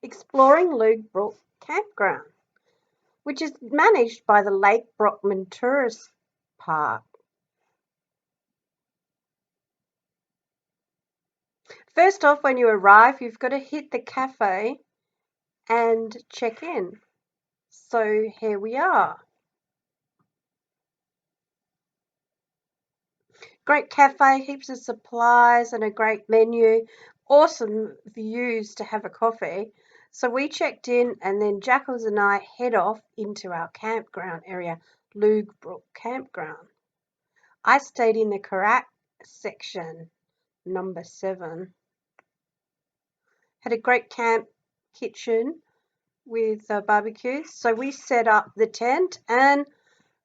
exploring Logue Brook Campground, which is managed by the Lake Brockman Tourist Park. First off, when you arrive, you've got to hit the cafe and check in. So here we are. Great cafe, heaps of supplies and a great menu, awesome views to have a coffee. So we checked in and then Jackals and I head off into our campground area, Logue Brook Campground. I stayed in the Karak section, number 7. Had a great camp kitchen with barbecues. So we set up the tent and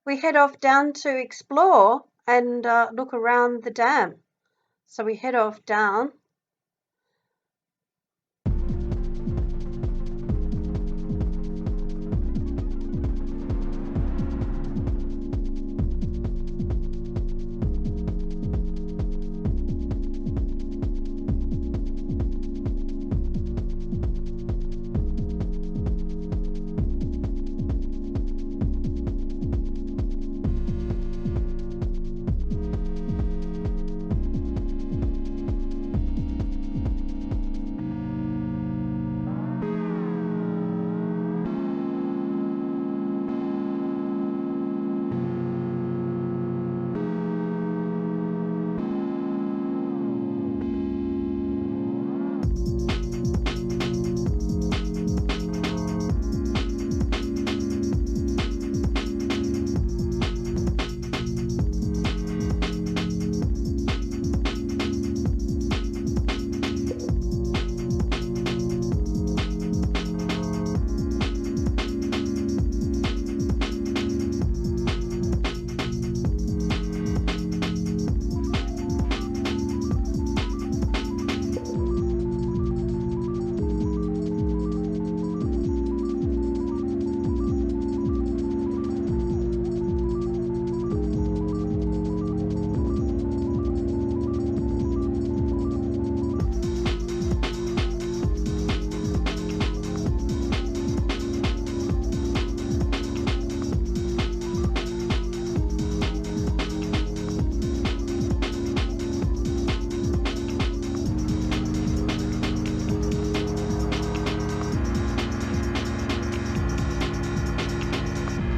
we head off down to explore and look around the dam. So we head off down.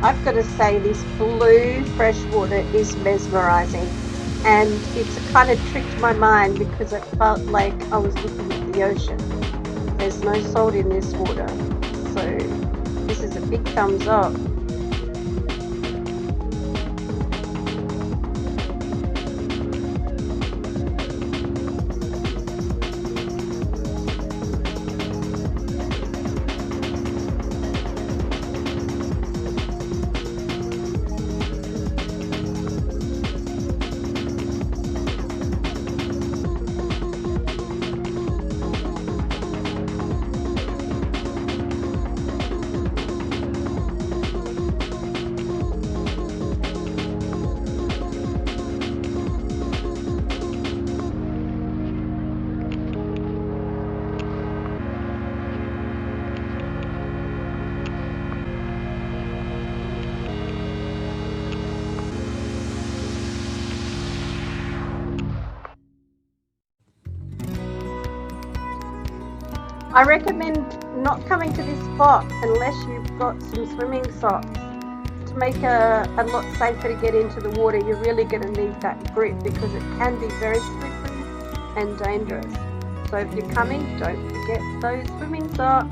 I've got to say this blue fresh water is mesmerising, and it's kind of tricked my mind because it felt like I was looking at the ocean. There's no salt in this water, so this is a big thumbs up. I recommend not coming to this spot unless you've got some swimming socks. To make a lot safer to get into the water, you're really going to need that grip because it can be very slippery and dangerous. So if you're coming, don't forget those swimming socks.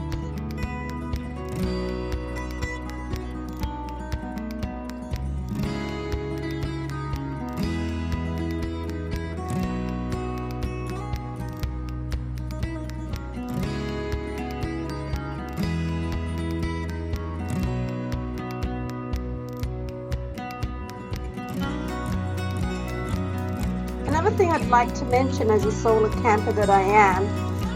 Another thing I'd like to mention as a solo camper that I am,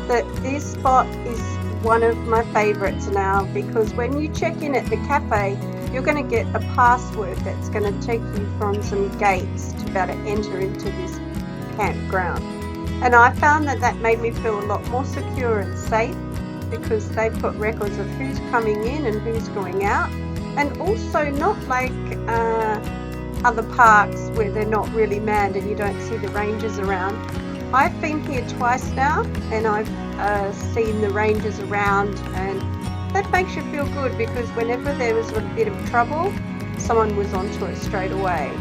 that this spot is one of my favourites now, because when you check in at the cafe, you're going to get a password that's going to take you from some gates to be able to enter into this campground. And I found that made me feel a lot more secure and safe, because they put records of who's coming in and who's going out, and also not like other parks where they're not really manned and you don't see the rangers around. I've been here twice now and I've seen the rangers around, and that makes you feel good because whenever there was a bit of trouble, someone was onto it straight away.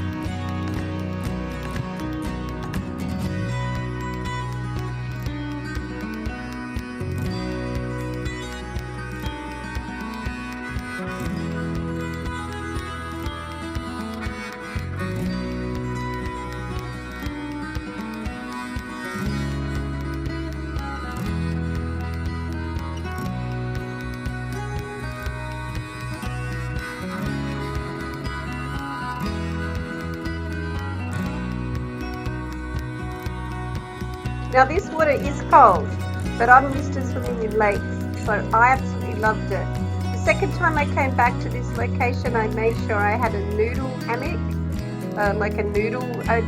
Now this water is cold, but I'm used to swimming in lakes, so I absolutely loved it. The second time I came back to this location, I made sure I had a noodle hammock, like a noodle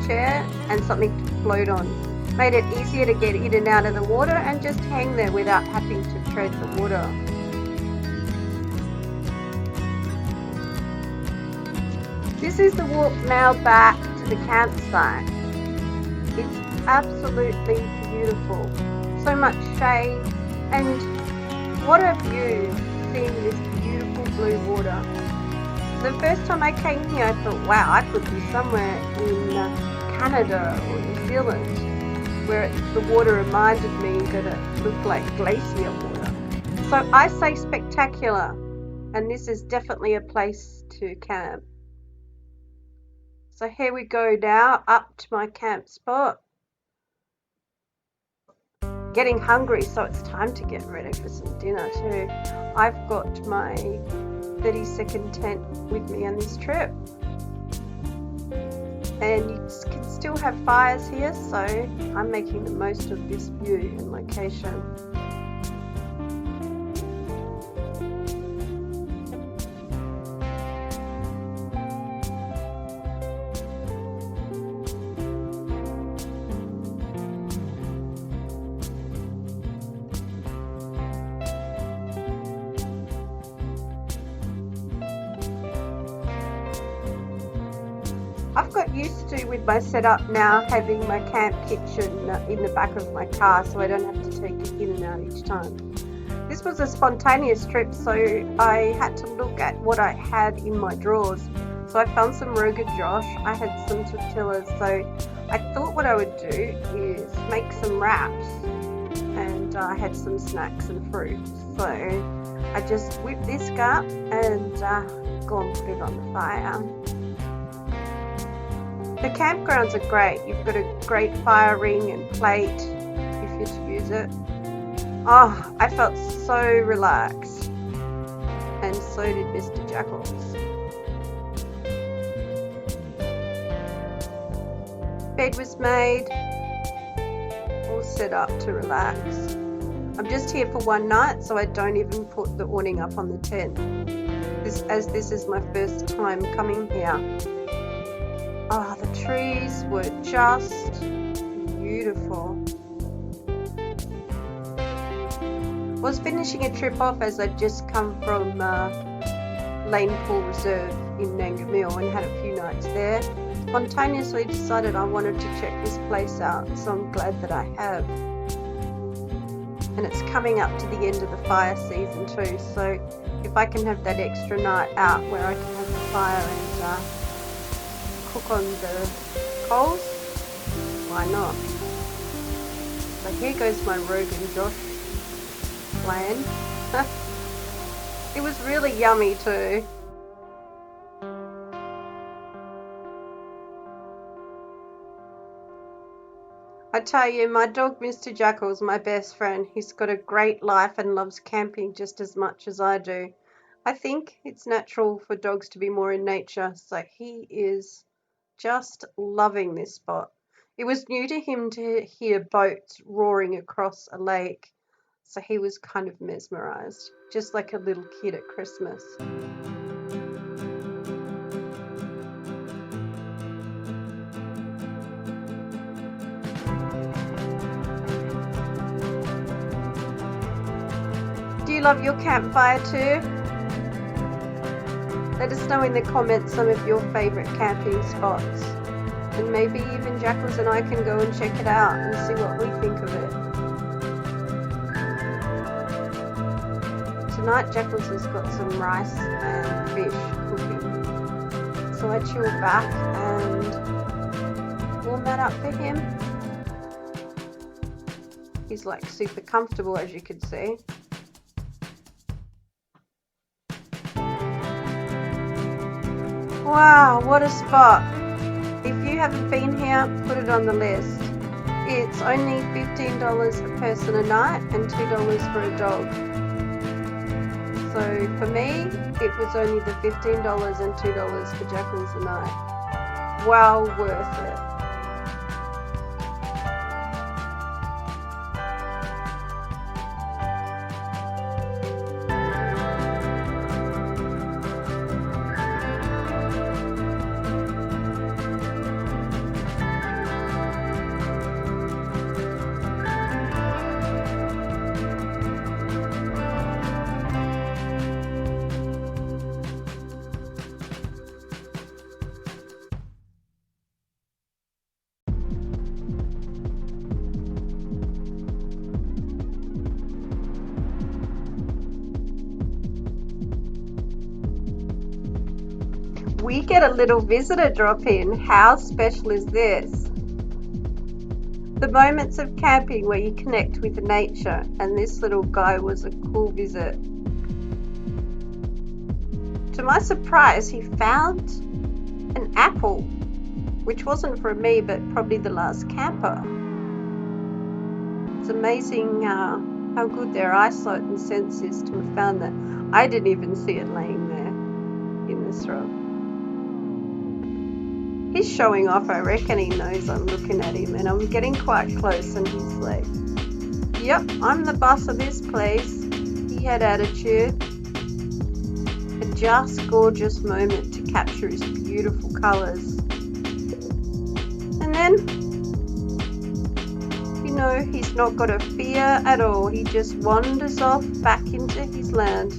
chair, and something to float on. Made it easier to get in and out of the water and just hang there without having to tread the water. This is the walk now back to the campsite. It's absolutely beautiful. So much shade, and what a view seeing this beautiful blue water. The first time I came here I thought, wow, I could be somewhere in Canada or New Zealand where the water reminded me that it looked like glacier water. So I say spectacular, and this is definitely a place to camp. So here we go now up to my camp spot. Getting hungry, so it's time to get ready for some dinner too. I've got my 30-second tent with me on this trip, and you can still have fires here, so I'm making the most of this view and location. I've got used to, with my setup now, having my camp kitchen in the back of my car so I don't have to take it in and out each time. This was a spontaneous trip, so I had to look at what I had in my drawers. So I found some Rogan Josh, I had some tortillas, so I thought what I would do is make some wraps, and I had some snacks and fruit. So I just whipped this up and go and put it on the fire. The campgrounds are great. You've got a great fire ring and plate if you're to use it. Oh, I felt so relaxed, and so did Mr. Jackals. Bed was made, all set up to relax. I'm just here for one night, so I don't even put the awning up on the tent, as this is my first time coming here. Oh, the trees were just beautiful. I was finishing a trip off as I'd just come from Lane Pool Reserve in Nangamil and had a few nights there. Spontaneously decided I wanted to check this place out, so I'm glad that I have. And it's coming up to the end of the fire season too, so if I can have that extra night out where I can have the fire and cook on the coals, why not? So here goes my Rogan Josh plan. It was really yummy too. I tell you, my dog Mr. Jackals, my best friend, he's got a great life and loves camping just as much as I do. I think it's natural for dogs to be more in nature, so he is just loving this spot. It was new to him to hear boats roaring across a lake, so he was kind of mesmerized, just like a little kid at Christmas. you love your campfire too? Let us know in the comments some of your favourite camping spots. And maybe even Jackals and I can go and check it out and see what we think of it. Tonight Jackals has got some rice and fish cooking. So I chill back and warm that up for him. He's like super comfortable, as you can see. Wow, what a spot. If you haven't been here, put it on the list. It's only $15 a person a night and $2 for a dog. So for me, it was only the $15 and $2 for Jackals a night. Well worth it. We get a little visitor drop in. How special is this? The moments of camping where you connect with nature, and this little guy was a cool visit. To my surprise, he found an apple, which wasn't for me, but probably the last camper. It's amazing how good their eyesight and sense is to have found that. I didn't even see it laying there in this rock. He's showing off, I reckon he knows I'm looking at him, and I'm getting quite close and he's like, yep, I'm the boss of this place. He had attitude. A just gorgeous moment to capture his beautiful colours. And then, you know, he's not got a fear at all. He just wanders off back into his land.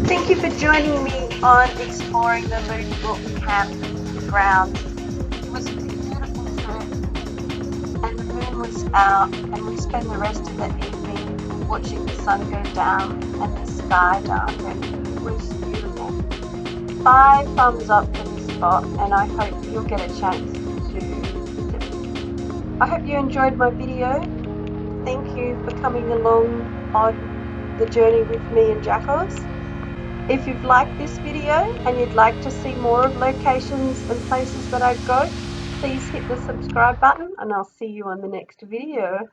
Thank you for joining me on exploring the Logue Campground. It was a beautiful trip and the moon was out, and we spent the rest of the evening watching the sun go down and the sky darken. It was beautiful. 5 thumbs up for this spot, and I hope you'll get a chance to visit. I hope you enjoyed my video. Thank you for coming along on the journey with me and Jackals. If you've liked this video and you'd like to see more of locations and places that I go, please hit the subscribe button and I'll see you on the next video.